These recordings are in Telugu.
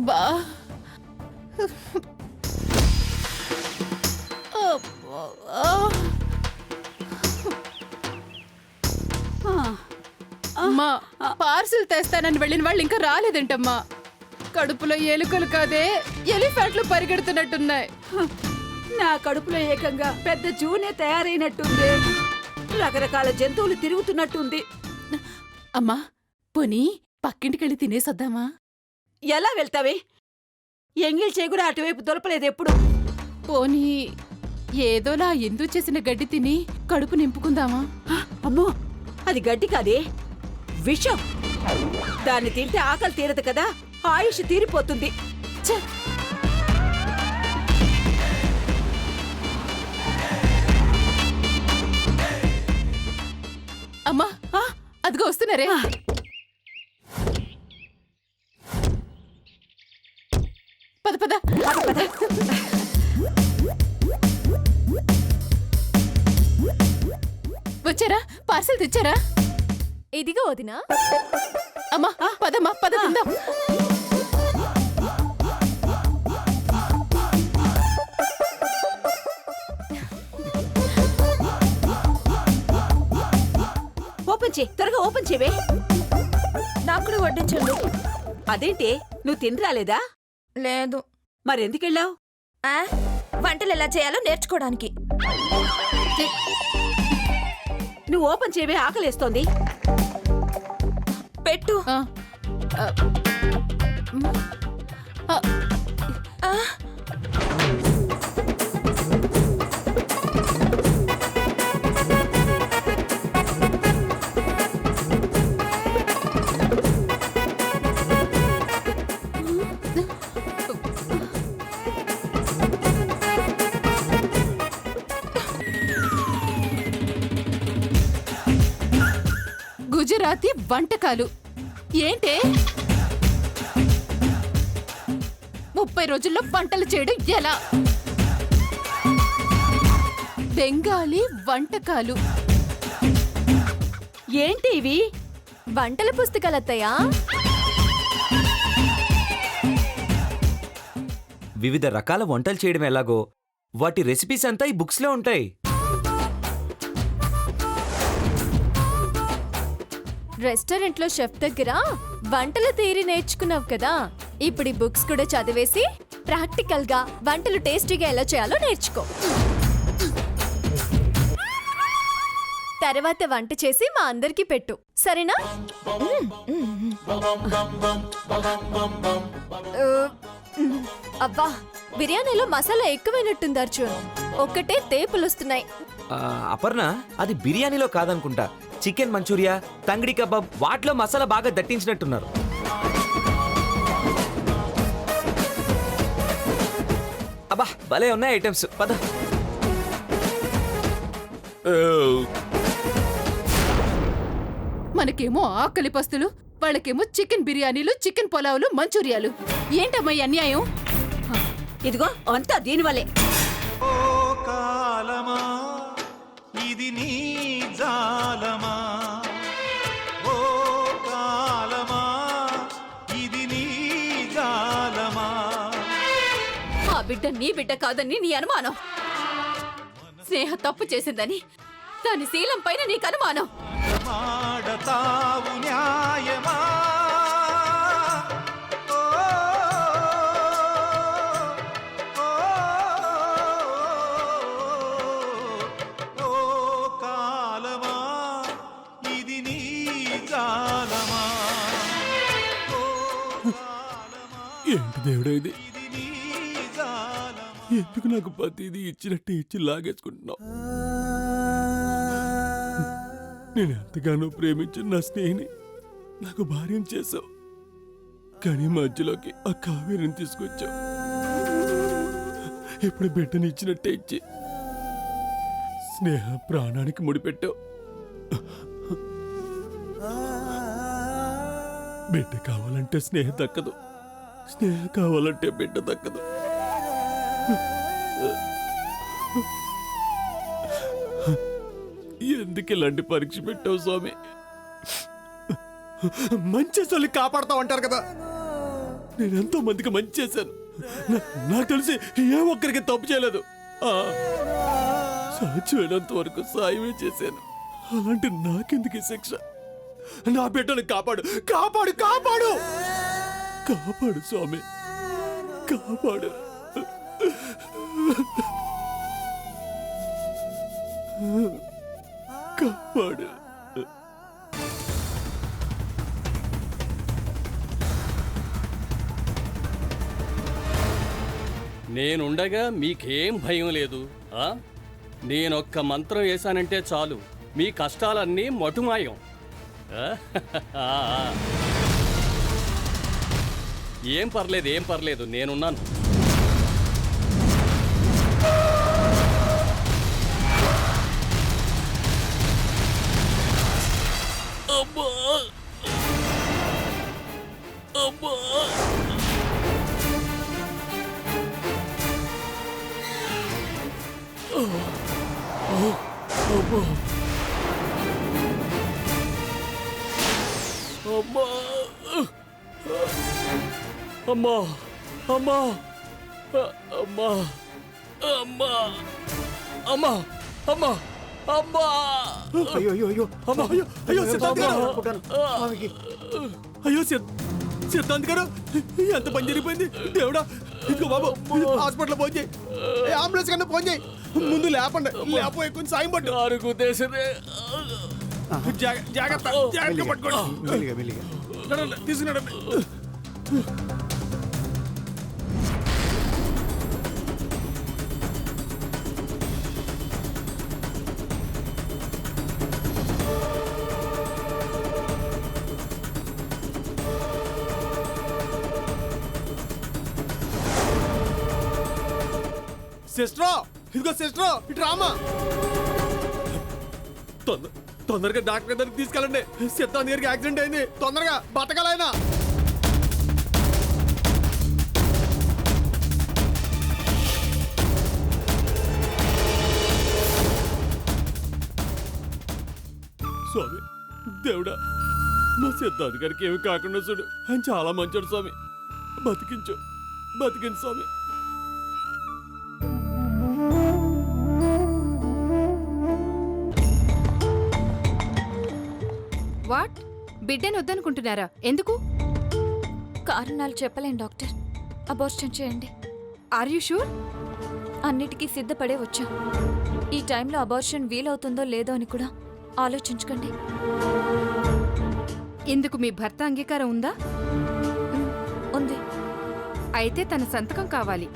అబ్బా అమ్మా, పార్సిల్ తెస్తానని వెళ్ళిన వాళ్ళు ఇంకా రాలేదంటమ్మా. కడుపులో ఎలుకలు కాదే ఎలిఫెంట్లు పరిగెడుతున్నట్టున్నాయి. నా కడుపులో ఏకంగా పెద్ద జూనే తయారైనట్టుంది. రకరకాల జంతువులు తిరుగుతున్నట్టుంది. అమ్మా, పోనీ పక్కింటికెళ్ళి తినేసొద్దామా? ఎలా వెళ్తావే? ఎంగిల్ చేగురా అటువైపు దొరపలేదు ఎప్పుడు. పోనీ ఏదోలా ఎందుకు చేసిన గడ్డి తిని కడుపు నింపుకుందామా? అమ్మో, అది గడ్డి కాదే, విషం. దాన్ని తింటే ఆకలి తీరదు కదా, ఆయుష్ తీరిపోతుంది. ఛ! అమ్మా, అదిగో వస్తున్నారే. పద పద పద. వచ్చారా? పార్సల్ తెచ్చారా? ఇదిగో వదినా. అమ్మా పదమ్మా, పద తిందాం. ఓపెన్ చేయి, త్వరగా ఓపెన్ చేయవే. నాకు కూడా వడ్డించండి. అదేంటి, నువ్వు తిని రాలేదా? లేదు. మరెందుకెళ్ళావు? వంటలు ఎలా చేయాలో నేర్చుకోవడానికి. నువ్వు ఓపెన్ చేయవే, ఆకలేస్తోంది. పెట్టు. గుజరాతీ వంటకాలు ఏంటే? 30 రోజుల్లో వంటలు చేయడం ఎలా? బెంగాలీ వంటకాలు ఏంటి ఇవి? వంటల పుస్తకాలత్తయ్యా. వివిధ రకాల వంటలు చేయడం ఎలాగో వాటి రెసిపీస్ అంతా ఈ బుక్స్లో ఉంటాయి. రెస్టారెంట్లో షెఫ్ దగ్గర వంటల థియరీ నేర్చుకున్నావు కదా, ఇప్పుడు ఈ బుక్స్ కూడా చదివేసి ప్రాక్టికల్ గా వంటలు టేస్టీగా ఎలా చేయాలో నేర్చుకో. తర్వాత వంట చేసి మా అందరికి పెట్టు, సరేనా? అబ్బా, బిర్యానీలో మసాలా ఎక్కువైనట్టుంది అర్జున్. ఒక్కటే తేపులు వస్తున్నాయి. అపర్ణ, అది బిర్యానీలో కాదనుకుంటా. చికెన్ మంచూరియా, తంగిడి కబాబ్ వాటిలో మసాలా బాగా దట్టించినట్టున్నారు. అబ్బా, భలే ఉన్నాయి ఐటమ్స్. పద. మనకేమో ఆకలి పస్తులు, వాళ్ళకేమో చికెన్ బిర్యానీలు, చికెన్ పులావులు, మంచూరియాలు. ఏంటమ్మా ఈ అన్యాయం? ఇదిగో అంతా దీనివల్లే. ఓ కాలమా ఇది నీ జాలమా, ఓ కాలమా ఇది నీ జాలమా. ఆ బిడ్డ నీ బిడ్డ కాదని నీ అనుమానం. స్నేహ తప్పు చేసిందని దాని శీలం పైన నీకు అనుమానం. మాడతావు న్యాయమా, ఏంటి దేవుడా ఇది? ఎందుకు నాకు ప్రతిదీ ఇచ్చినట్టు ఇచ్చి లాగేసుకుంటున్నావు? నేను ఎంతగానో ప్రేమించిన నా స్నేహిని నాకు భార్యం చేశావు, కానీ మధ్యలోకి ఆ కావేరిని తీసుకొచ్చావు. ఇప్పుడు బిడ్డని ఇచ్చినట్టే ఇచ్చి స్నేహ ప్రాణానికి ముడిపెట్టావు. బిడ్డ కావాలంటే స్నేహ దక్కదు, స్నేహ కావాలంటే బిడ్డ దక్కదు. ఎందుకు ఇలాంటి పరీక్ష పెట్టావు స్వామి? మంచి చల్లి కాపాడతావు అంటారు కదా, నేను ఎంతో మందికి మంచి చేశాను. నాకు తెలిసి ఏ ఒక్కరికి తప్పు చేయలేదు. సాధ్యమైనంత వరకు సాయమే చేశాను. అలాంటి నాకెందుకు ఈ శిక్ష? నా బిడ్డను కాపాడు, కాపాడు, కాపాడు, కాపాడు స్వామి, కాపాడు. కాపాడు. నేనుండగా మీకేం భయం లేదు. నేనొక్క మంత్రం వేశానంటే చాలు, మీ కష్టాలన్నీ మటుమాయం. ఆ? ఏం పర్లేదు, నేనున్నాను. అబ్బా! అబ్బా! అమ్మా! అమ్మా! అమ్మా! అమ్మా! అమ్మా! అమ్మా! అమ్మా! అమ్మా! అయ్యో అయ్యో అయ్యో అమ్మా! అయ్యో అయ్యో సిద్ధాంత్ గారు, అయ్యో సిద్ధాంత్ గారు, ఎంత పని జరిగిపోయింది దేవుడా! ఇదిగో బాబు, హాస్పిటల్ ఫోన్ చేయి, అంబులెన్స్ కన్నా ఫోన్ చేయి. ముందు లేపండి, లేకపోయి కొంచెం సాయం పట్టు. నారుకు దేశదే. జాగ్రత్త, జాగ్రత్త పట్టుకోండి. తీసుకున్నాడండి. సిస్టర్, ఇదిగో సిస్టర్, ఇటు రామా. తొందరగా డాక్టర్ దగ్గరికి తీసుకెళ్ళండి. సిద్ధాంత్ గారికి యాక్సిడెంట్ అయింది, తొందరగా బతకాలైనా. స్వామి దేవుడా, మా సిద్ధాంత్ గారికి ఏమి కాకుండా చూడు. ఆయన చాలా మంచోడు స్వామి. బతికించు, బతికించు స్వామి. వాట్? బిడ్డను వద్దనుకుంటున్నారా? ఎందుకు? కారణాలు చెప్పలేం డాక్టర్. అబార్షన్ చేయండి. Are you sure? అన్నిటికీ సిద్ధపడే వచ్చాం. ఈ టైంలో అబార్షన్ వీలవుతుందో లేదో అని కూడా ఆలోచించుకోండి. ఇందుకు మీ భర్త అంగీకారం ఉందా? ఉంది. అయితే తన సంతకం కావాలి.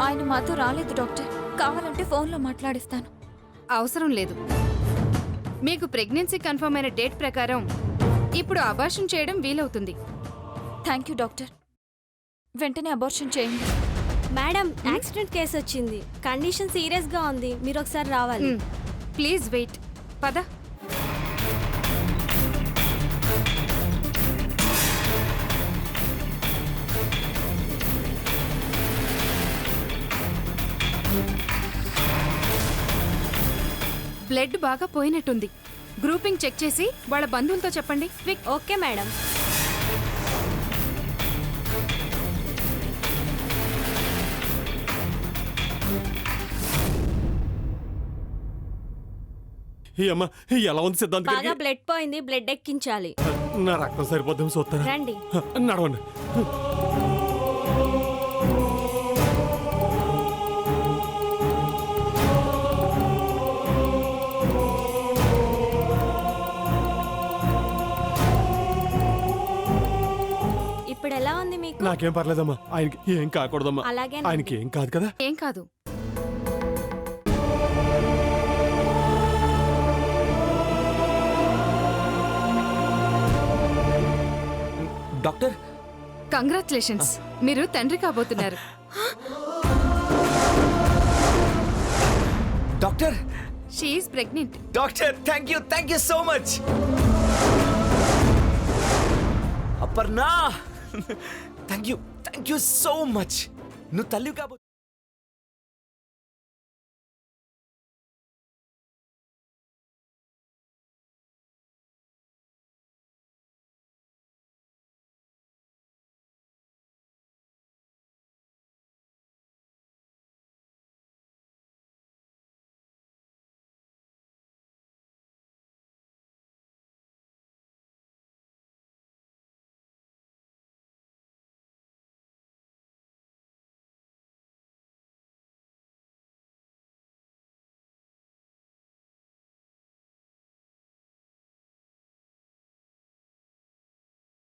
ఆయన మాతో రాలేదు డాక్టర్. కావాలంటే ఫోన్లో మాట్లాడిస్తాను. అవసరం లేదు. మీకు ప్రెగ్నెన్సీ కన్ఫర్మ్ అయిన డేట్ ప్రకారం ఇప్పుడు అబార్షన్ చేయడం వీలవుతుంది. Thank you doctor. వెంటనే అబార్షన్ చేయండి. మేడం, యాక్సిడెంట్ కేసు వచ్చింది. కండిషన్ సీరియస్ గా ఉంది. మీరు ఒకసారి రావాలి. Please wait. పద. బ్లడ్ బాగా పోయినట్టుంది. గ్రూపింగ్ చెక్ చేసి వాళ్ళ బంధువులతో చెప్పండి. క్విక్. Okay madam. అమ్మా, ఎలా ఉంది సిద్ధాంత్ బాగా గారికి? బ్లడ్ పోయింది. బ్లడ్ ఎక్కించాలి. నా రక్తం సరిపోద్దాం చూస్తారా? రండి. నడవండి. ఇప్పుడు ఎలా ఉంది మీకు? నాకేం పర్లేదమ్మా. ఆయనకి ఏం కాకూడదమ్మా. అలాగే. ఆయనకి ఏం కాదు కదా. ఏం కాదు. డాక్టర్, కంగ్రాచులేషన్స్, మీరు తండ్రి కాబోతున్నారు. Doctor, she is pregnant. Doctor, thank you so much. Aparna, thank you so much. నువ్వు తల్లి కాబో